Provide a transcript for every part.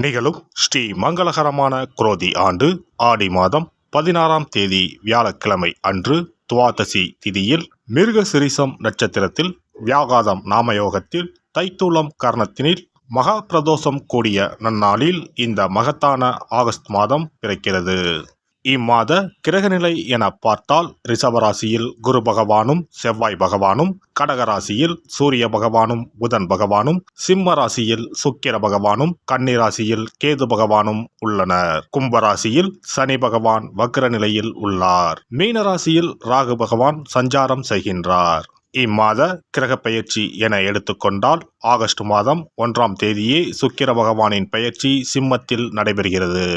நிகழும் ஸ்ரீ மங்களகரமான குரோதி ஆண்டு ஆடி மாதம் 16ஆம் தேதி வியாழக்கிழமை அன்று துவாதசி திதியில் மிருகசிரிசம் நட்சத்திரத்தில் வியாகாதம் நாமயோகத்தில் தைத்தூலம் கர்ணத்தினில் மகா பிரதோஷம் கூடிய நன்னாளில் இந்த மகத்தான ஆகஸ்ட் மாதம் பிறக்கிறது. இம்மாத கிரகநிலை என பார்த்தால் ரிஷபராசியில் குரு பகவானும் செவ்வாய் பகவானும், கடகராசியில் சூரிய பகவானும் புதன் பகவானும், சிம்ம ராசியில் சுக்கிர பகவானும், கன்னிராசியில் கேது பகவானும் உள்ளனர். கும்பராசியில் சனி பகவான் வக்ர நிலையில் உள்ளார். மீனராசியில் ராகு பகவான் சஞ்சாரம் செய்கின்றார். இம்மாத கிரக பெயர்ச்சி என எடுத்துக்கொண்டால் ஆகஸ்ட் மாதம் 1ஆம் தேதியே சுக்கிர பகவானின் பெயர்ச்சி சிம்மத்தில் நடைபெறுகிறது.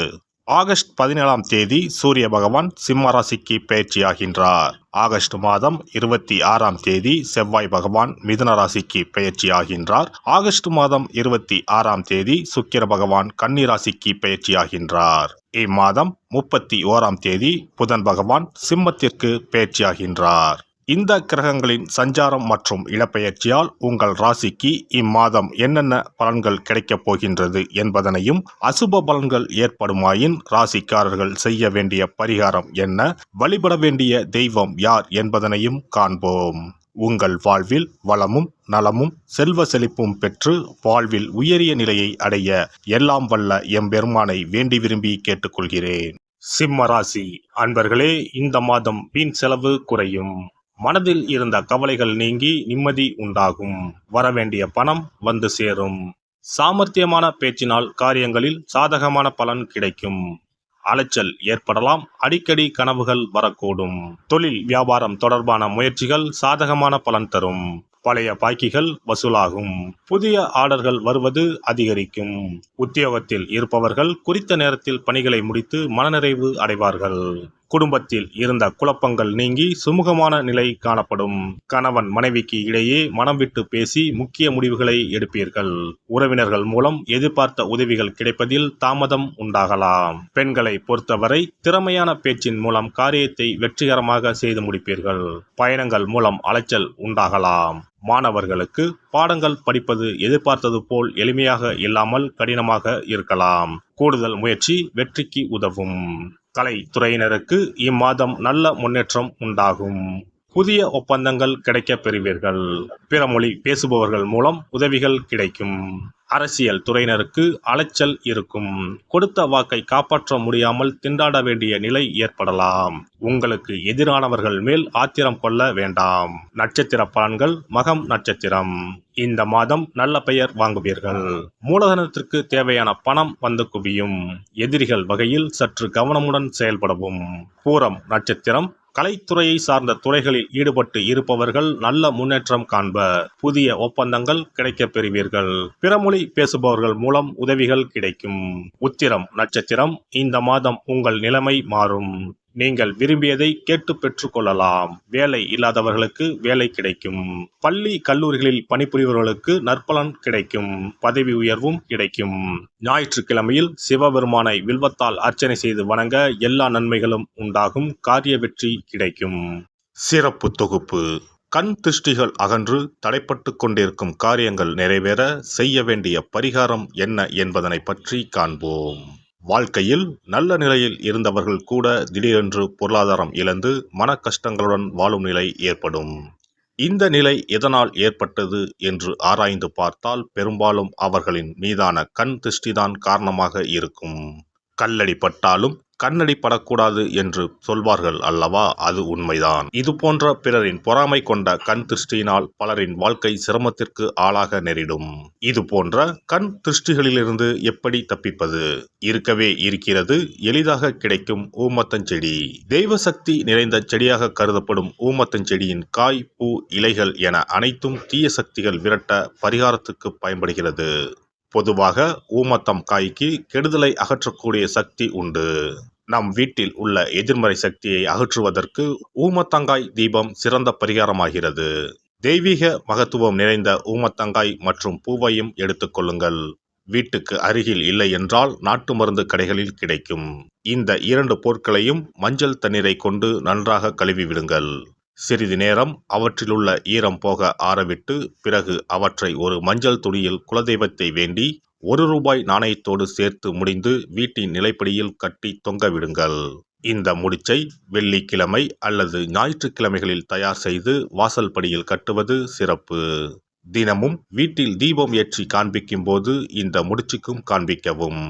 ஆகஸ்ட் 17ஆம் தேதி சூரிய பகவான் சிம்ம ராசிக்கு பெயர்ச்சியாகின்றார். ஆகஸ்ட் மாதம் 26ஆம் தேதி செவ்வாய் பகவான் மிதுன ராசிக்கு பெயர்ச்சியாகின்றார். ஆகஸ்ட் மாதம் 26ஆம் தேதி சுக்கிர பகவான் கன்னி ராசிக்கு பெயர்ச்சியாகின்றார். இம்மாதம் 31ஆம் தேதி புதன் பகவான் சிம்மத்திற்கு பெயர்ச்சியாகின்றார். இந்த கிரகங்களின் சஞ்சாரம் மற்றும் இடப்பெயர்ச்சியால் உங்கள் ராசிக்கு இம்மாதம் என்னென்ன பலன்கள் கிடைக்கப் போகின்றது என்பதனையும், அசுப பலன்கள் ஏற்படுமாயின் ராசிக்காரர்கள் செய்ய வேண்டிய பரிகாரம் என்ன, வழிபட வேண்டிய தெய்வம் யார் என்பதனையும் காண்போம். உங்கள் வாழ்வில் வளமும் நலமும் செல்வ செழிப்பும் பெற்று வாழ்வில் உயரிய நிலையை அடைய எல்லாம் வல்ல எம்பெருமானை வேண்டி விரும்பி கேட்டுக்கொள்கிறேன். சிம்ம ராசி அன்பர்களே, இந்த மாதம் வீண் செலவு குறையும். மனதில் இருந்த கவலைகள் நீங்கி நிம்மதி உண்டாகும். வரவேண்டிய பணம் வந்து சேரும். சாமர்த்தியமான பேச்சினால் காரியங்களில் சாதகமான பலன் கிடைக்கும். அலைச்சல் ஏற்படலாம். அடிக்கடி கனவுகள் வரக்கூடும். தொழில் வியாபாரம் தொடர்பான முயற்சிகள் சாதகமான பலன் தரும். பழைய பாக்கிகள் வசூலாகும். புதிய ஆர்டர்கள் வருவது அதிகரிக்கும். உத்தியோகத்தில் இருப்பவர்கள் குறித்த நேரத்தில் பணிகளை முடித்து மனநிறைவு அடைவார்கள். குடும்பத்தில் இருந்த குழப்பங்கள் நீங்கி சுமூகமான நிலை காணப்படும். கணவன் மனைவிக்கு இடையே மனம் விட்டு பேசி முக்கிய முடிவுகளை எடுப்பீர்கள். உறவினர்கள் மூலம் எதிர்பார்த்த உதவிகள் கிடைப்பதில் தாமதம் உண்டாகலாம். பெண்களை பொறுத்தவரை திறமையான பேச்சின் மூலம் காரியத்தை வெற்றிகரமாக செய்து முடிப்பீர்கள். பயணங்கள் மூலம் அலைச்சல் உண்டாகலாம். மாணவர்களுக்கு பாடங்கள் படிப்பது எதிர்பார்த்தது போல் எளிமையாக இல்லாமல் கடினமாக இருக்கலாம். கூடுதல் முயற்சி வெற்றிக்கு உதவும். கலைத்துறையினருக்கு இம்மாதம் நல்ல முன்னேற்றம் உண்டாகும். புதிய ஒப்பந்தங்கள் கிடைக்கப் பெறுவீர்கள். பிற மொழி பேசுபவர்கள் மூலம் உதவிகள் கிடைக்கும். அரசியல் துறையினருக்கு அலைச்சல் இருக்கும். கொடுத்த வாக்கை காப்பாற்ற முடியாமல் திண்டாட வேண்டிய நிலை ஏற்படலாம். உங்களுக்கு எதிரானவர்கள் மேல் ஆத்திரம் கொள்ள வேண்டாம். நட்சத்திர பலன்கள் மகம் நட்சத்திரம். இந்த மாதம் நல்ல பெயர் வாங்குவீர்கள். மூலதனத்திற்கு தேவையான பணம் வந்து குவியும். எதிரிகள் வகையில் சற்று கவனமுடன் செயல்படவும். பூரம் நட்சத்திரம். கலைத்துறையை சார்ந்த துறைகளில் ஈடுபட்டு இருப்பவர்கள் நல்ல முன்னேற்றம் காண்பர். புதிய ஒப்பந்தங்கள் கிடைக்கப் பெறுவீர்கள். பிறமொழி பேசுபவர்கள் மூலம் உதவிகள் கிடைக்கும். உத்திரம் நட்சத்திரம். இந்த மாதம் உங்கள் நிலைமை மாறும். நீங்கள் விரும்பியதை கேட்டு பெற்றுக் கொள்ளலாம். வேலை இல்லாதவர்களுக்கு வேலை கிடைக்கும். பள்ளி கல்லூரிகளில் பணிபுரிபவர்களுக்கு நற்பலன் கிடைக்கும். பதவி உயர்வும் கிடைக்கும். ஞாயிற்றுக்கிழமையில் சிவபெருமானை வில்வத்தால் அர்ச்சனை செய்து வணங்க எல்லா நன்மைகளும் உண்டாகும். காரிய வெற்றி கிடைக்கும். சிறப்பு தொகுப்பு. கண் திருஷ்டிகள் அகன்று தடைப்பட்டு கொண்டிருக்கும் காரியங்கள் நிறைவேற செய்ய வேண்டிய பரிகாரம் என்ன என்பதனை பற்றி காண்போம். வாழ்க்கையில் நல்ல நிலையில் இருந்தவர்கள் கூட திடீரென்று பொருளாதாரம் இழந்து மன கஷ்டங்களுடன் வாழும் நிலை ஏற்படும். இந்த நிலை எதனால் ஏற்பட்டது என்று ஆராய்ந்து பார்த்தால் பெரும்பாலும் அவர்களின் மீதான கண் திருஷ்டிதான் காரணமாக இருக்கும். கல்லடி பட்டாலும் கண்ணடி படக்கூடாது என்று சொல்வார்கள் அல்லவா, அது உண்மைதான். இது போன்ற பிறரின் பொறாமை கொண்ட கண் திருஷ்டியினால் பலரின் வாழ்க்கை சிரமத்திற்கு ஆளாக நேரிடும். இது போன்ற கண் திருஷ்டிகளிலிருந்து எப்படி தப்பிப்பது? இருக்கவே இருக்கிறது எளிதாக கிடைக்கும் ஊமத்தஞ்செடி. தெய்வ சக்தி நிறைந்த செடியாக கருதப்படும் ஊமத்தஞ்செடியின் காய், பூ, இலைகள் என அனைத்தும் தீய சக்திகள் விரட்ட பரிகாரத்துக்கு பயன்படுகிறது. பொதுவாக ஊமத்தம் காய்க்கு கெடுதலை அகற்றக்கூடிய சக்தி உண்டு. நம் வீட்டில் உள்ள எதிர்மறை சக்தியை அகற்றுவதற்கு ஊமத்தங்காய் தீபம் சிறந்த பரிகாரமாகிறது. தெய்வீக மகத்துவம் நிறைந்த ஊமத்தங்காய் மற்றும் பூவையும் எடுத்துக்கொள்ளுங்கள். வீட்டுக்கு அருகில் இல்லை என்றால் நாட்டு மருந்து கடைகளில் கிடைக்கும். இந்த 2 பொருட்களையும் மஞ்சள் தண்ணீரை கொண்டு நன்றாக கழுவி விடுங்கள். சிறிது நேரம் அவற்றிலுள்ள ஈரம் போக ஆறவிட்டு பிறகு அவற்றை ஒரு மஞ்சள் துணியில் குலதெய்வத்தை வேண்டி ரூபாய் நாணயத்தோடு சேர்த்து முடிந்து வீட்டின் நிலைப்படியில் கட்டி தொங்கவிடுங்கள். இந்த முடிச்சை வெள்ளிக்கிழமை அல்லது ஞாயிற்றுக்கிழமைகளில் தயார் செய்து வாசல் படியில் கட்டுவது சிறப்பு. தினமும் வீட்டில் தீபம் ஏற்றி காண்பிக்கும் போது இந்த முடிச்சுக்கும் காண்பிக்கவும்.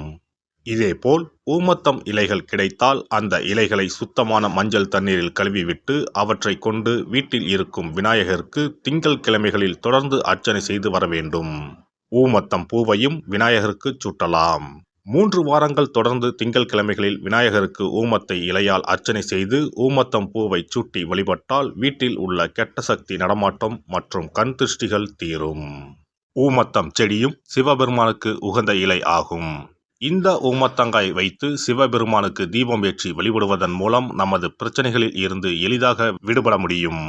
இதேபோல் ஊமத்தம் இலைகள் கிடைத்தால் அந்த இலைகளை சுத்தமான மஞ்சள் தண்ணீரில் கழுவிவிட்டு அவற்றை கொண்டு வீட்டில் இருக்கும் விநாயகருக்கு திங்கள் கிழமைகளில் தொடர்ந்து அர்ச்சனை செய்து வர வேண்டும். ஊமத்தம் பூவையும் விநாயகருக்கு சூட்டலாம். 3 வாரங்கள் தொடர்ந்து திங்கள் கிழமைகளில் விநாயகருக்கு ஊமத்தை இலையால் அர்ச்சனை செய்து ஊமத்தம் பூவை சூட்டி வழிபட்டால் வீட்டில் உள்ள கெட்ட சக்தி நடமாட்டம் மற்றும் கண் திருஷ்டிகள் தீரும். ஊமத்தம் செடியும் சிவபெருமானுக்கு உகந்த இலை ஆகும். இந்த ஊமத்தங்காய் வைத்து சிவபெருமானுக்கு தீபம் ஏற்றி வழிபடுவதன் மூலம் நமது பிரச்சனைகளில் இருந்து எளிதாக விடுபட முடியும்.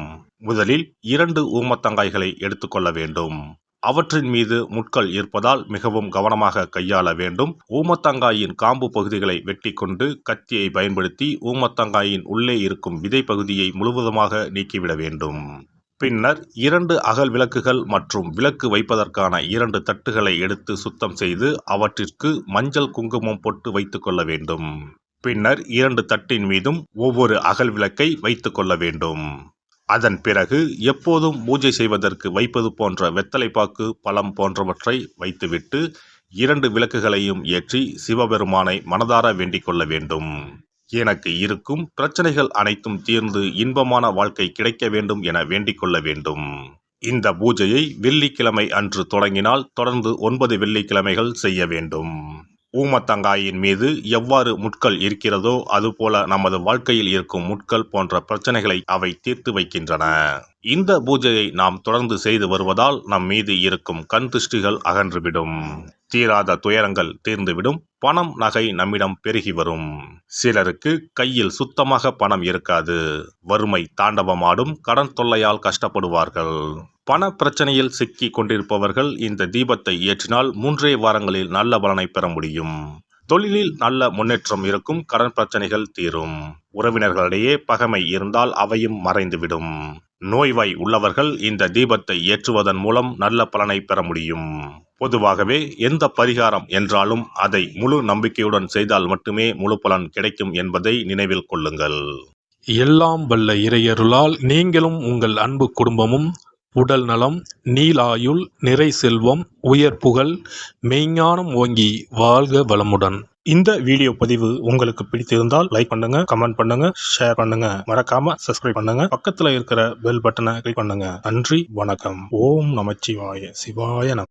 முதலில் 2 ஊமத்தங்காய்களை எடுத்துக்கொள்ள வேண்டும். அவற்றின் மீது முட்கள் இருப்பதால் மிகவும் கவனமாக கையாள வேண்டும். ஊமத்தங்காயின் காம்பு பகுதிகளை வெட்டி கொண்டு கத்தியை பயன்படுத்தி ஊமத்தங்காயின் உள்ளே இருக்கும் விதை பகுதியை முழுவதுமாக நீக்கிவிட வேண்டும். பின்னர் 2 அகல் விளக்குகள் மற்றும் விளக்கு வைப்பதற்கான 2 தட்டுகளை எடுத்து சுத்தம் செய்து அவற்றிற்கு மஞ்சள் குங்குமம் போட்டு வைத்துக் கொள்ள வேண்டும். பின்னர் 2 தட்டின் மீதும் ஒவ்வொரு அகல் விளக்கை வைத்துக் கொள்ள வேண்டும். அதன் பிறகு எப்போதும் பூஜை செய்வதற்கு வைப்பது போன்ற வெத்தலைப்பாக்கு, பழம் போன்றவற்றை வைத்துவிட்டு 2 விளக்குகளையும் ஏற்றி சிவபெருமானை மனதார வேண்டிக் கொள்ள வேண்டும். எனக்கு இருக்கும் பிரச்சனைகள் அனைத்தும் தீர்ந்து இன்பமான வாழ்க்கை கிடைக்க வேண்டும் என வேண்டிக் கொள்ள வேண்டும். இந்த பூஜையை வெள்ளிக்கிழமை அன்று தொடங்கினால் தொடர்ந்து 9 வெள்ளிக்கிழமைகள் செய்ய வேண்டும். ஊமத்தங்காயின் மீது எவ்வாறு முட்கள் இருக்கிறதோ அதுபோல நமது வாழ்க்கையில் இருக்கும் முட்கள் போன்ற பிரச்சனைகளை அவை தீர்த்து வைக்கின்றன. இந்த பூஜையை நாம் தொடர்ந்து செய்து வருவதால் நம் மீது இருக்கும் கண் திருஷ்டிகள் அகன்றுவிடும். தீராத துயரங்கள் தீர்ந்துவிடும். பணம் நகை நம்மிடம் பெருகி வரும். சிலருக்கு கையில் சுத்தமாக பணம் இருக்காது. வறுமை தாண்டவமாடும். கடன் தொல்லையால் கஷ்டப்படுவார்கள். பண பிரச்சனையில் சிக்கி கொண்டிருப்பவர்கள் இந்த தீபத்தை ஏற்றினால் 3 வாரங்களில் நல்ல பலனை பெற முடியும். தொழிலில் நல்ல முன்னேற்றம் இருக்கும். கடன் பிரச்சனைகள் தீரும். உறவினர்களிடையே பகைமை இருந்தால் அவையும் மறைந்துவிடும். நோய்வாய் உள்ளவர்கள் இந்த தீபத்தை ஏற்றுவதன் மூலம் நல்ல பலனை பெற முடியும். பொதுவாகவே எந்த பரிகாரம் என்றாலும் அதை முழு நம்பிக்கையுடன் செய்தால் மட்டுமே முழு பலன் கிடைக்கும் என்பதை நினைவில் கொள்ளுங்கள். எல்லாம் வல்ல இறையருளால் நீங்களும் உங்கள் அன்பு குடும்பமும் உடல் நலம், நீலாயுள், நிறை செல்வம், உயர் புகழ், மெய்ஞானம் ஓங்கி வாழ்க வளமுடன். இந்த வீடியோ பதிவு உங்களுக்கு பிடித்திருந்தால் லைக் பண்ணுங்க, கமெண்ட் பண்ணுங்க, ஷேர் பண்ணுங்க. மறக்காம சப்ஸ்கிரைப் பண்ணுங்க. பக்கத்துல இருக்கிற பெல் பட்டனை கிளிக் பண்ணுங்க. நன்றி, வணக்கம். ஓம் நமச்சிவாய. சிவாய நம.